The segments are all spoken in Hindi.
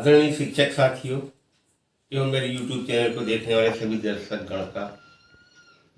आदरणीय शिक्षक साथियों एवं मेरे YouTube चैनल को देखने वाले सभी दर्शक गण का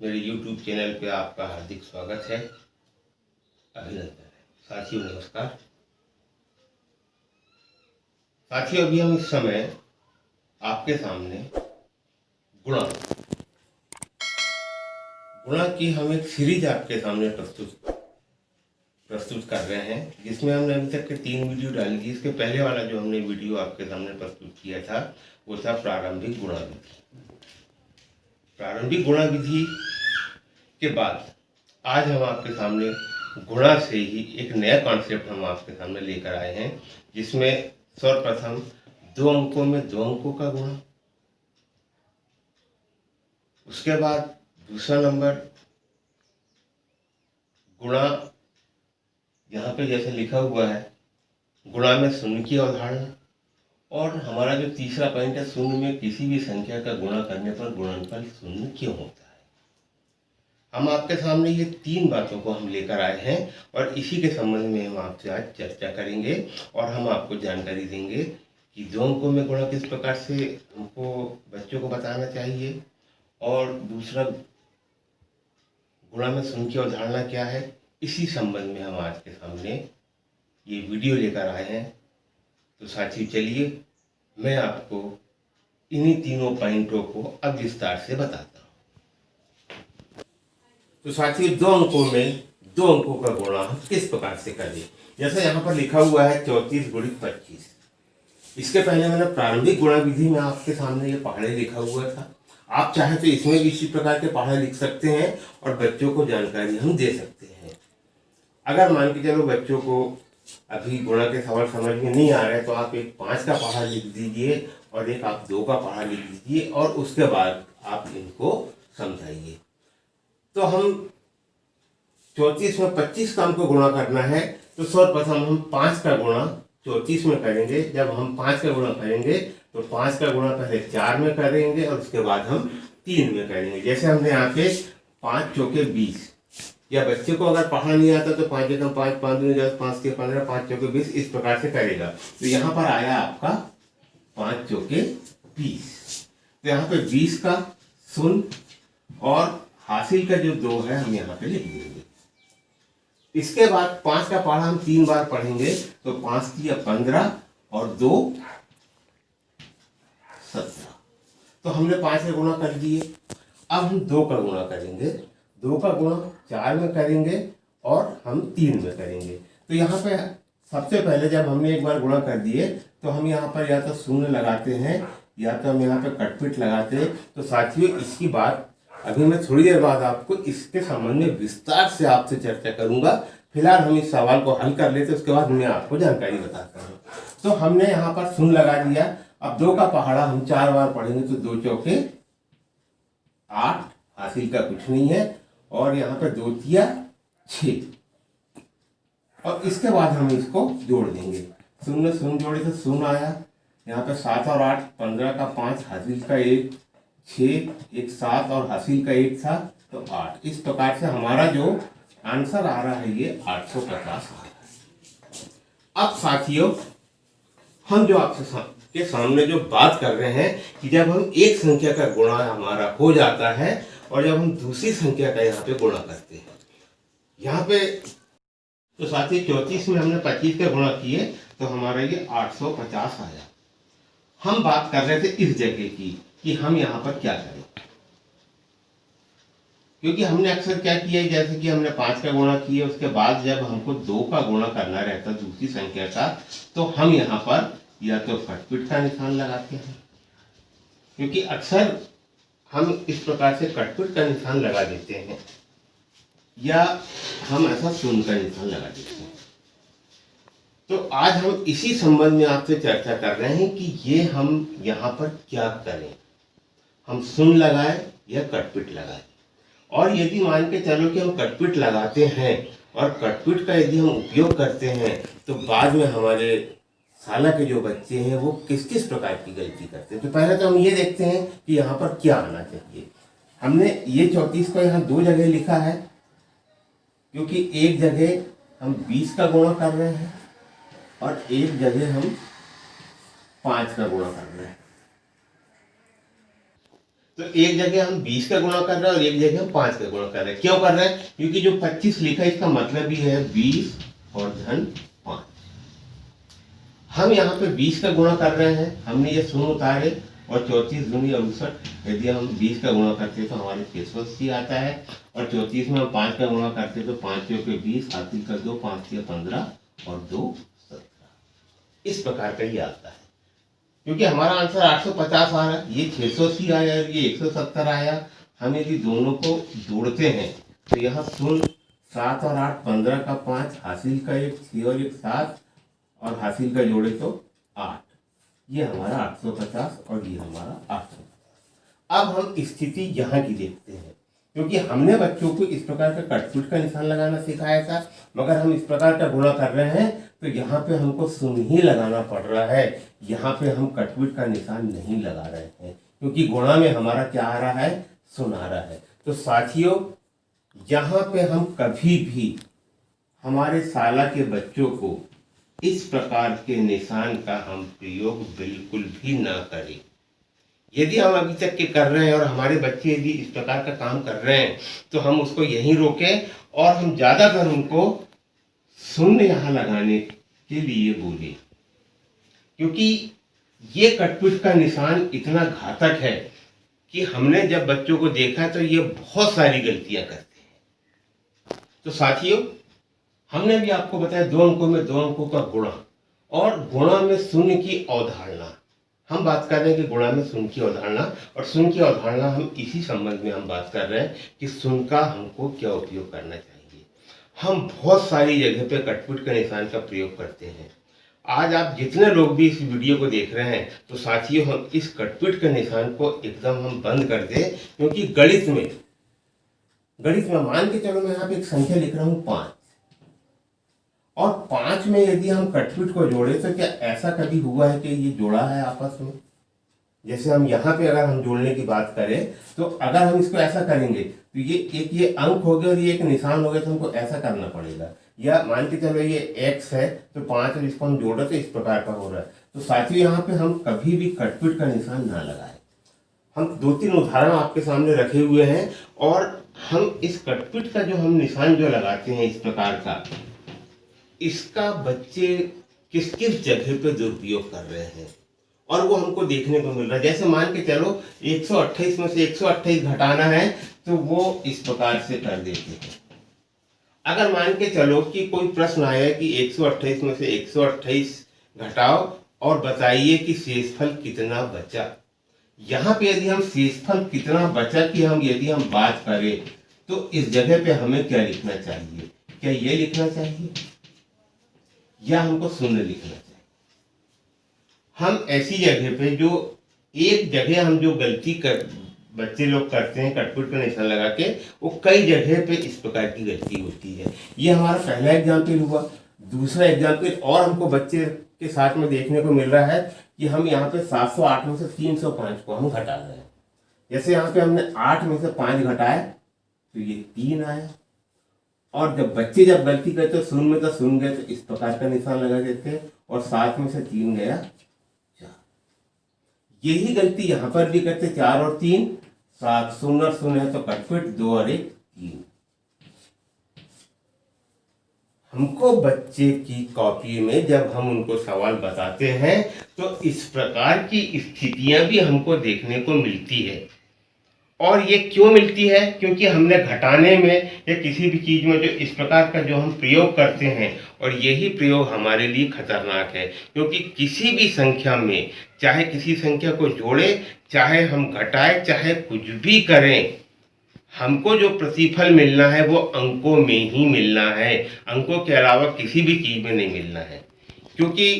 मेरे YouTube चैनल पे आपका हार्दिक स्वागत है, अभिनंदन है। साथियों नमस्कार। साथियों अभी हम इस समय आपके सामने गुणा की हम एक सीरीज आपके सामने प्रस्तुत कर रहे हैं, जिसमें हमने अभी तक के 3 वीडियो डाली थी। इसके पहले वाला जो हमने वीडियो आपके सामने प्रस्तुत किया था वो था प्रारंभिक गुणा विधि। प्रारंभिक गुणा विधि के बाद आज हम आपके सामने गुणा से ही एक नया कॉन्सेप्ट हम आपके सामने लेकर आए हैं, जिसमें सर्वप्रथम 2 अंकों में 2 अंकों का गुणा, उसके बाद दूसरा नंबर गुणा, यहाँ पे जैसे लिखा हुआ है गुणा में शून्य की अवधारणा, और हमारा जो तीसरा पॉइंट है शून्य में किसी भी संख्या का गुणा करने पर गुणनफल शून्य क्यों होता है। हम आपके सामने ये 3 बातों को हम लेकर आए हैं और इसी के संबंध में हम आपसे आज चर्चा करेंगे और हम आपको जानकारी देंगे कि 2 अंकों में गुणा किस प्रकार से हमको बच्चों को बताना चाहिए, और दूसरा गुणा में शून्य की अवधारणा क्या है। इसी संबंध में हम आज के सामने ये वीडियो लेकर आए हैं। तो साथियों चलिए मैं आपको इन्हीं तीनों पॉइंटों को अब विस्तार से बताता हूँ। तो साथियों 2 अंकों में 2 अंकों का गुणा हम किस प्रकार से करें। जैसे यहाँ पर लिखा हुआ है 34 गुणित 25। इसके पहले मैंने प्रारंभिक गुणा विधि में आपके सामने ये पहाड़े लिखा हुआ था। आप चाहे तो इसमें भी इसी प्रकार के पहाड़े लिख सकते हैं और बच्चों को जानकारी हम दे सकते हैं। अगर मान के चलो बच्चों को अभी गुणा के सवाल समझ में नहीं आ रहे तो आप एक 5 का पहाड़ा लिख दीजिए और एक आप 2 का पहाड़ा लिख दीजिए और उसके बाद आप इनको समझाइए। तो हम 34 में 25 का हमको गुणा करना है, तो सर्वप्रथम हम 5 का गुणा 34 में करेंगे। जब हम 5 का गुणा करेंगे तो 5 का गुणा पहले 4 में करेंगे और उसके बाद हम 3 में करेंगे। जैसे हमने यहाँ पे 5 चौके 20, या बच्चे को अगर पढ़ना नहीं आता तो 5 एकम 5, 5 दूनी 10, 5 के 15, 5 चौके 20 इस प्रकार से करेगा। तो यहाँ पर आया आपका 5 चौके 20। तो यहाँ पे 20 का शून्य और हासिल का जो 2 है हम यहाँ पे लिख देंगे। इसके बाद 5 का पढ़ा हम 3 बार पढ़ेंगे, तो 5 की 15 और 2 17। तो हमने 5 का गुणा कर दिए। अब हम 2 का गुणा करेंगे। 2 का गुणा 4 में करेंगे और हम 3 में करेंगे। तो यहाँ पे सबसे पहले जब हमने एक बार गुणा कर दिए तो हम यहाँ पर या तो शून्य लगाते हैं या तो हम यहाँ पे कटपिट लगाते हैं। तो साथियों इसकी बात अभी मैं थोड़ी देर बाद आपको इसके संबंध में विस्तार से आपसे चर्चा करूंगा। फिलहाल हम इस सवाल को हल कर लेते, उसके बाद मैं आपको जानकारी बताता हूँ। तो हमने यहाँ पर शून्य लगा दिया। अब 2 का पहाड़ा हम 4 बार पढ़ेंगे, तो 2 चौके 8, हासिल का कुछ नहीं है, और यहाँ पे 2 तिया 6, और इसके बाद हम इसको जोड़ देंगे। शून्य शून्य जोड़े तो शून्य आया। यहाँ पे 7 और 8, 15 का 5, हासिल का 1, 6, एक 7 और हासिल का 1 था तो 8। इस प्रकार से हमारा जो आंसर आ रहा है ये 850 आ रहा है। अब साथियों हम जो आपसे के सामने जो बात कर रहे हैं कि जब हम एक संख्या का गुणा हमारा हो जाता है और जब हम दूसरी संख्या का यहाँ पे गुणा करते हैं, यहाँ पे तो साथियों 34 में हमने 25 का गुणा किए तो हमारा ये 850 आया। हम बात कर रहे थे इस जगह की कि हम यहाँ पर क्या करें, क्योंकि हमने अक्सर क्या किया है, जैसे कि हमने 5 का गुणा किया, उसके बाद जब हमको 2 का गुणा करना रहता दूसरी संख्या का, तो हम यहाँ पर या तो कटपिट का निशान लगाते हैं, क्योंकि अक्सर हम इस प्रकार से कटपिट का निशान लगा देते हैं, या हम ऐसा शून्य का निशान लगा देते हैं। तो आज हम इसी संबंध में आपसे चर्चा कर रहे हैं कि ये हम यहाँ पर क्या करें, हम शून्य लगाएं या कटपिट लगाएं। और यदि मान के चलो कि हम कटपिट लगाते हैं और कटपिट का यदि हम उपयोग करते हैं तो बाद में हमारे साला के जो बच्चे हैं वो किस किस प्रकार की गलती करते हैं। तो पहले तो हम ये देखते हैं कि यहाँ पर क्या आना चाहिए। हमने ये 34 को यहाँ 2 जगह लिखा है, क्योंकि एक जगह हम 20 का गुणा कर रहे हैं और एक जगह हम 5 का गुणा कर रहे हैं। तो एक जगह हम 20 का गुणा कर रहे हैं और एक जगह हम 5 का गुणा कर रहे हैं। क्यों कर रहे हैं? क्योंकि जो 25 लिखा है इसका मतलब भी है 20 और धन 5। हम यहाँ पे 20 का गुणा कर रहे हैं, हमने ये शून्य उतारे और 34 दूनी 68। यदि हम 20 का गुणा करते तो हमारे 680 आता है और 34 में हम 5 का गुणा करते तो 5 के 20, हासिल कर 2, 5 के 15 और 2 17। इस प्रकार का ये आता है। क्योंकि हमारा आंसर 850 आ रहा है, ये 680 आया, ये 170 आया। हम यदि दोनों को जोड़ते हैं तो यहाँ शून्य, 7 और 8 15 का 5, हासिल का 1 6 और 1 7 और हासिल का जोड़े तो 8। ये हमारा 850 और ये हमारा 850। अब हम स्थिति यहाँ की देखते हैं। क्योंकि हमने बच्चों को इस प्रकार का कटपुट का निशान लगाना सिखाया था, मगर हम इस प्रकार का गुणा कर रहे हैं तो यहाँ पे हमको शून्य ही लगाना पड़ रहा है। यहाँ पे हम कटपुट का निशान नहीं लगा रहे हैं क्योंकि गुणा में हमारा क्या आ रहा है? शून्य आ रहा है। तो साथियों, यहाँ पे हम कभी भी हमारे शाला के बच्चों को इस प्रकार के निशान का हम प्रयोग बिल्कुल भी ना करें। यदि हम अभी तक के कर रहे हैं और हमारे बच्चे यदि इस प्रकार का काम कर रहे हैं तो हम उसको यहीं रोकें और हम ज़्यादातर उनको शून्य यहाँ लगाने के लिए बोले। क्योंकि ये कटपुट का निशान इतना घातक है कि हमने जब बच्चों को देखा तो ये बहुत सारी गलतियां करते हैं। तो साथियों, हमने भी आपको बताया 2 अंकों में 2 अंकों का गुणा और गुणा में शून्य की अवधारणा। हम बात कर रहे हैं कि गुणा में शून्य की अवधारणा, और शून्य की अवधारणा हम इसी संबंध में हम बात कर रहे हैं कि शून्य का हमको क्या उपयोग करना चाहिए। हम बहुत सारी जगह पे कटपुट के निशान का प्रयोग करते हैं। आज आप जितने लोग भी इस वीडियो को देख रहे हैं तो साथियों, हम इस कटपुट के निशान को एकदम हम बंद कर दें। क्योंकि गणित में मान के चलो मैं यहाँ पे एक संख्या लिख रहा हूँ 5, और 5 में यदि हम कटपुट को जोड़े तो क्या ऐसा कभी हुआ है कि ये जोड़ा है आपस में? जैसे हम यहाँ पे अगर हम जोड़ने की बात करें तो अगर हम इसको ऐसा करेंगे तो ये अंक हो गया और ये एक निशान हो गया, तो हमको ऐसा करना पड़ेगा। या मान के चलो ये x है तो 5 और इसको हम जोड़े तो इस प्रकार का हो रहा है। तो साथियों, यहाँ पे हम कभी भी कटपुट का निशान ना लगाएं। हम 2-3 उदाहरण आपके सामने रखे हुए हैं और हम इस कटपुट का जो हम निशान जो लगाते हैं इस प्रकार का, इसका बच्चे किस किस जगह पे दुरुपयोग कर रहे हैं और वो हमको देखने को मिल रहा है। जैसे मान के चलो 128 में से 128 घटाना है तो वो इस प्रकार से कर देते हैं। अगर मान के चलो कि कोई प्रश्न आया कि 128 में से 128 घटाओ और बताइए कि शेषफल कितना बचा। यहाँ पे यदि हम शेषफल कितना बचा की यदि हम बात करें तो इस जगह पे हमें क्या लिखना चाहिए? क्या ये लिखना चाहिए या हमको शून्य लिखना चाहिए? हम ऐसी जगह पे जो एक जगह हम जो गलती कर बच्चे लोग करते हैं कटपुट का निशान लगा के, वो कई जगह पे इस प्रकार की गलती होती है। ये हमारा पहला एग्जाम्पल हुआ। दूसरा एग्जाम्पल और हमको बच्चे के साथ में देखने को मिल रहा है कि हम यहाँ पे 708 में से 305 को हम घटा रहे हैं। जैसे यहाँ पे हमने 8 में से 5 घटाए तो ये 3 आया, और जब बच्चे गलती करते तो शून्य में तो शून्य गए तो इस प्रकार का निशान लगा देते हैं, और 7 में से 3 गया 4। यही गलती यहाँ पर भी करते, 4 और 3 7, 0 और 0 है तो कटपुट, 2 और 1 3। हमको बच्चे की कॉपी में जब हम उनको सवाल बताते हैं तो इस प्रकार की स्थितियां भी हमको देखने को मिलती है। और ये क्यों मिलती है? क्योंकि हमने घटाने में या किसी भी चीज़ में जो इस प्रकार का जो हम प्रयोग करते हैं, और यही प्रयोग हमारे लिए खतरनाक है। क्योंकि किसी भी संख्या में, चाहे किसी संख्या को जोड़े, चाहे हम घटाए, चाहे कुछ भी करें, हमको जो प्रतिफल मिलना है वो अंकों में ही मिलना है। अंकों के अलावा किसी भी चीज़ में नहीं मिलना है। क्योंकि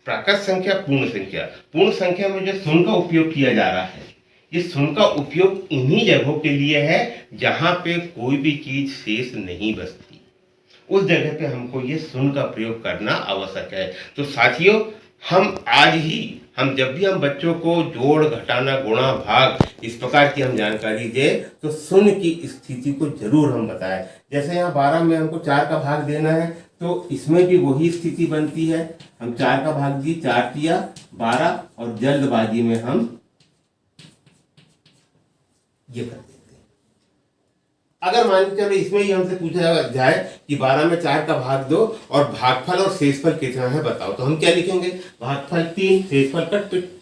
प्राकृत संख्या पूर्ण संख्या में जो शून्य का उपयोग किया जा रहा है, ये शून्य का उपयोग इन्हीं जगहों के लिए है जहाँ पे कोई भी चीज़ शेष नहीं बचती। उस जगह पे हमको ये शून्य का प्रयोग करना आवश्यक है। तो साथियों, हम जब भी हम बच्चों को जोड़, घटाना, गुणा, भाग इस प्रकार की हम जानकारी दें तो शून्य की स्थिति को जरूर हम बताएं। जैसे यहाँ 12 में हमको 4 का भाग देना है तो इसमें भी वही स्थिति बनती है। हम 4 का भाग दिए, 4 दिया 12, और जल्दबाजी में हम ये कर देते हैं। अगर मान के चलो इसमें ही हमसे पूछा जाए कि 12 में 4 का भाग दो और भागफल और शेषफल कितना है बताओ, तो हम क्या लिखेंगे? भागफल 3, शेषफल कट-पिट।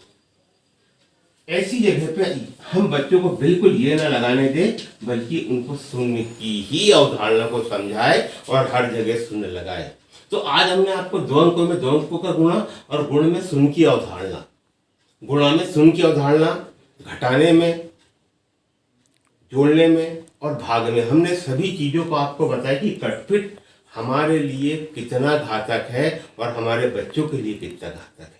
ऐसी जगह पे हम बच्चों को बिल्कुल ये ना लगाने दें, बल्कि उनको शून्य की ही अवधारणा को समझाए और हर जगह शून्य लगाए। तो आज हमने आपको 2 अंकों में 2 अंकों का गुणा और गुण में शून्य की अवधारणा, गुणा में शून्य की अवधारणा, घटाने में, जोड़ने में और भाग में हमने सभी चीजों को आपको बताया कि कटपिट हमारे लिए कितना घातक है और हमारे बच्चों के लिए कितना घातक है।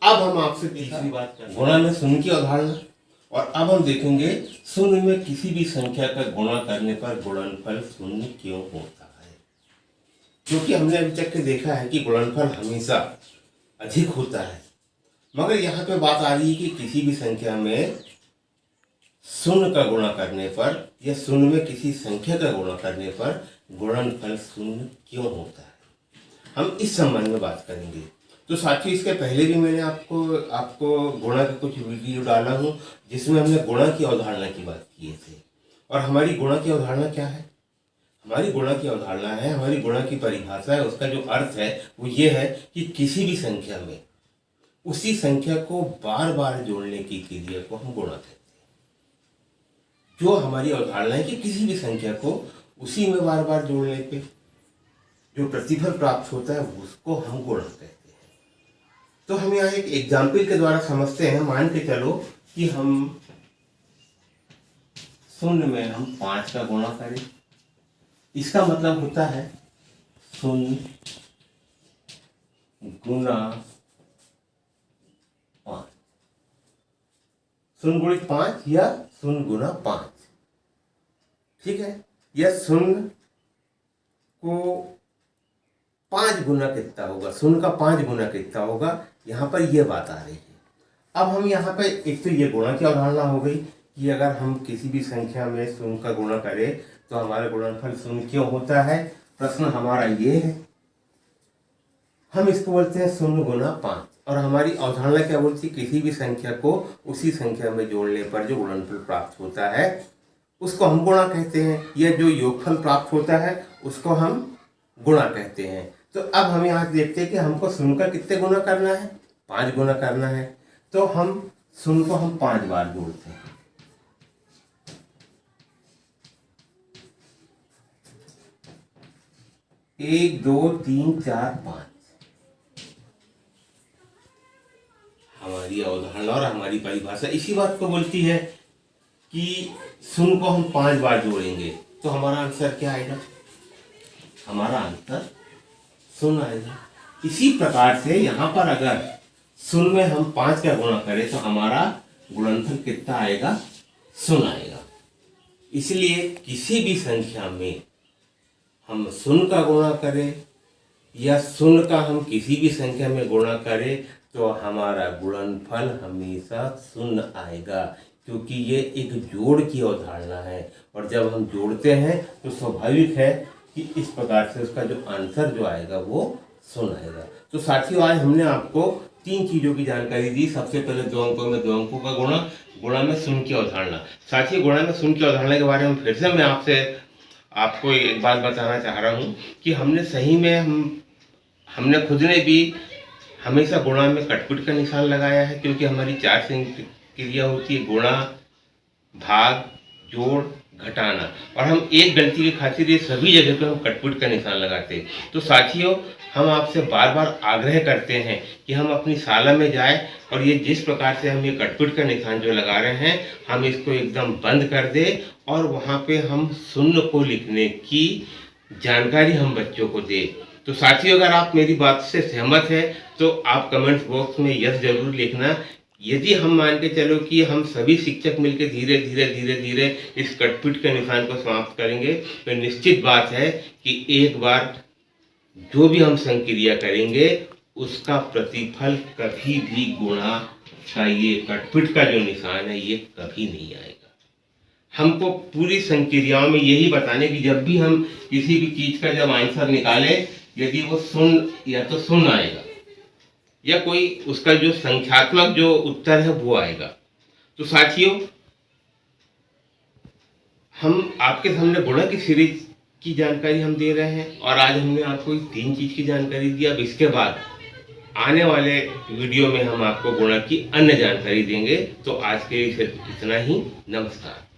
अब हम आपसे तीसरी बात करें, गुणा में शून्य की अवधारणा, और अब हम देखेंगे शून्य में किसी भी संख्या का गुणा करने पर गुणनफल शून्य क्यों होता है। क्योंकि हमने अभी तक के देखा है कि गुणनफल हमेशा अधिक होता है, मगर यहाँ पे बात आ रही है कि किसी भी संख्या में शून्य का गुणा करने पर या शून्य में किसी संख्या का गुणा करने पर गुणनफल शून्य क्यों होता है, हम इस संबंध में बात करेंगे। तो साथियों, इसके पहले भी मैंने आपको गुणा का कुछ वीडियो डाला हूँ जिसमें हमने गुणा की अवधारणा की बात किए थे। और हमारी गुणा की अवधारणा क्या है? हमारी गुणा की अवधारणा है, हमारी गुणा की परिभाषा है, उसका जो अर्थ है वो ये है कि किसी भी संख्या में उसी संख्या को बार बार जोड़ने की क्रिया को हम गुणा कहते हैं। जो हमारी अवधारणा है कि किसी भी संख्या को उसी में बार बार जोड़ने पे जो प्रतिफल प्राप्त होता है उसको हम गुणा कहते हैं। तो हम यहाँ एक एग्जाम्पल के द्वारा समझते हैं। मान के चलो कि हम शून्य में हम 5 का गुणा करें, इसका मतलब होता है शून्य गुना 5, शून्य गुणित 5 या शून्य गुना 5, ठीक है। या शून्य को 5 गुना कितना होगा, शून्य का 5 गुना कितना होगा, यहाँ पर यह बात आ रही है। अब हम यहाँ पर एक तो ये गुणा की अवधारणा हो गई कि अगर हम किसी भी संख्या में शून्य का गुणा करें तो हमारा गुणनफल शून्य क्यों होता है। प्रश्न हमारा ये है, हम इसको बोलते हैं शून्य गुना 5, और हमारी अवधारणा क्या बोलती है? किसी भी संख्या को उसी संख्या में जोड़ने पर जो गुणनफल प्राप्त होता है उसको हम गुणा कहते हैं, या जो योगफल प्राप्त होता है उसको हम गुणा कहते हैं। तो अब हम यहाँ देखते हैं कि हमको शून्य का कितने गुना करना है? 5 गुना करना है। तो हम शून्य को हम 5 बार जोड़ते हैं। 1 2 3 4 5 हमारी अवधारणा और हमारी परिभाषा इसी बात को बोलती है कि शून्य को हम 5 बार जोड़ेंगे तो हमारा आंसर क्या आएगा? हमारा आंसर शून्य आएगा। इसी प्रकार से यहाँ पर अगर शून्य में हम 5 का गुणा करें तो हमारा गुणनफल कितना आएगा? शून्य आएगा। इसलिए किसी भी संख्या में हम शून्य का गुणा करें या शून्य का हम किसी भी संख्या में गुणा करें तो हमारा गुणनफल हमेशा शून्य आएगा, क्योंकि ये एक जोड़ की अवधारणा है। और जब हम जोड़ते हैं तो स्वाभाविक है कि इस प्रकार से उसका जो आंसर जो आएगा वो शून्य आएगा। तो साथियों, आज हमने आपको 3 चीज़ों की जानकारी दी। सबसे पहले 2 अंकों में 2 अंकों का गुणा, गुणा में शून्य की अवधारणा। साथियों, गुणा में शून्य की अवधारणा के बारे में फिर से मैं आपको एक बात बताना चाह रहा हूँ कि हमने सही में हमने खुद ने भी हमेशा गुणा में कटपुट का निशान लगाया है, क्योंकि हमारी 4 क्रिया होती है: गुणा, भाग, जोड़, घटाना। और हम एक गलती की खातिर ये सभी जगह पे हम कटपुट का निशान लगाते हैं। तो साथियों, हम आपसे बार बार आग्रह करते हैं कि हम अपनी शाला में जाएं और ये जिस प्रकार से हम ये कटपुट का निशान जो लगा रहे हैं हम इसको एकदम बंद कर दें और वहाँ पे हम शून्य को लिखने की जानकारी हम बच्चों को दें। तो साथियों, अगर आप मेरी बात से सहमत हैं तो आप कमेंट्स बॉक्स में यस जरूर लिखना। यदि हम मान के चलो कि हम सभी शिक्षक मिलकर धीरे धीरे इस कटपुट के निशान को समाप्त करेंगे तो निश्चित बात है कि एक बार जो भी हम संक्रिया करेंगे उसका प्रतिफल कभी भी गुणा का ये कटपुट का जो निशान है ये कभी नहीं आएगा। हमको पूरी संक्रियाओं में यही बताने कि जब भी हम किसी भी चीज़ का जब आंसर निकालें यदि वो शून्य या तो शून्य आएगा या कोई उसका जो संख्यात्मक जो उत्तर है वो आएगा। तो साथियों, हम आपके सामने गुणा की सीरीज की जानकारी हम दे रहे हैं और आज हमने आपको 3 चीज की जानकारी दी। अब इसके बाद आने वाले वीडियो में हम आपको गुणा की अन्य जानकारी देंगे। तो आज के लिए सिर्फ इतना ही। नमस्कार।